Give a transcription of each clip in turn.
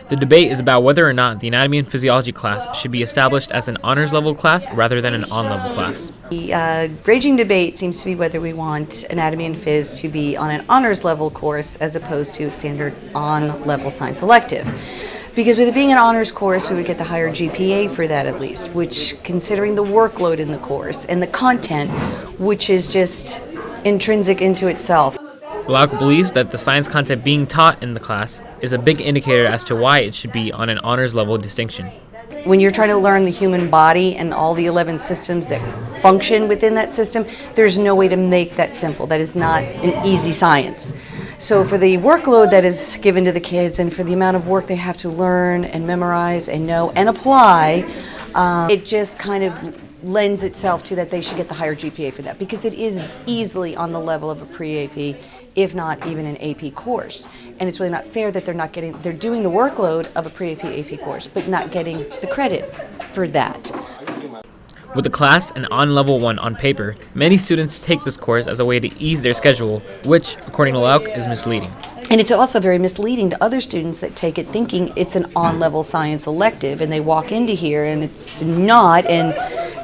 The debate is about whether or not the anatomy and physiology class should be established as an honors level class rather than an on-level class. The raging debate seems to be whether we want anatomy and phys to be on an honors level course as opposed to a standard on-level science elective. Because with it being an honors course, we would get the higher GPA for that at least, which, considering the workload in the course and the content, which is just intrinsic into itself. Lauk believes that the science content being taught in the class is a big indicator as to why it should be on an honors level distinction. When you're trying to learn the human body and all the 11 systems that function within that system, there's no way to make that simple. That is not an easy science. So for the workload that is given to the kids and for the amount of work they have to learn and memorize and know and apply, it just kind of lends itself to that they should get the higher GPA for that, because it is easily on the level of a pre-AP, if not even an AP course. And it's really not fair that they're doing the workload of a pre-AP AP course, but not getting the credit for that. With the class an on-level one on paper, many students take this course as a way to ease their schedule, which, according to Lauk, is misleading. And it's also very misleading to other students that take it thinking it's an on-level science elective, and they walk into here and it's not, and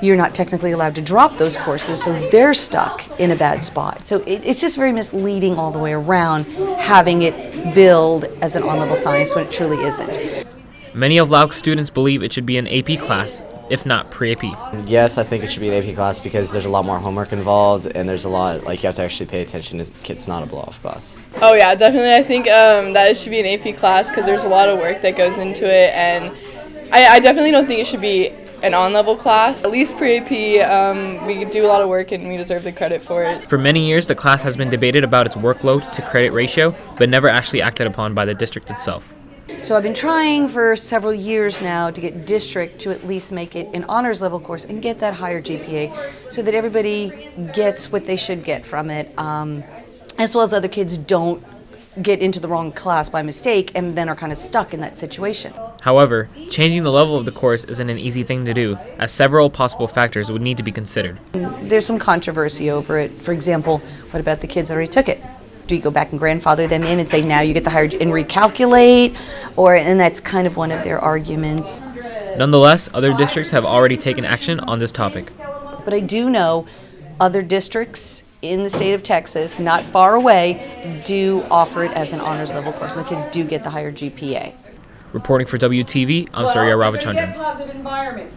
you're not technically allowed to drop those courses, so they're stuck in a bad spot. So it's just very misleading all the way around, having it billed as an on-level science when it truly isn't. Many of Lauk's students believe it should be an AP class, if not pre-AP. Yes, I think it should be an AP class because there's a lot more homework involved and there's a lot, like, you have to actually pay attention. It's not a blow-off class. Oh yeah, definitely. I think that it should be an AP class because there's a lot of work that goes into it, and I definitely don't think it should be an on-level class. At least pre-AP, we do a lot of work and we deserve the credit for it. For many years, the class has been debated about its workload to credit ratio, but never actually acted upon by the district itself. So I've been trying for several years now to get district to at least make it an honors level course and get that higher GPA so that everybody gets what they should get from it, as well as other kids don't get into the wrong class by mistake and then are kind of stuck in that situation. However, changing the level of the course isn't an easy thing to do, as several possible factors would need to be considered. There's some controversy over it. For example, what about the kids that already took it? Do you go back and grandfather them in and say now you get the higher and recalculate? And that's kind of one of their arguments. Nonetheless, other districts have already taken action on this topic. But I do know other districts in the state of Texas, not far away, do offer it as an honors level course, and the kids do get the higher GPA. Reporting for WTV, I'm Surya Ravichandran.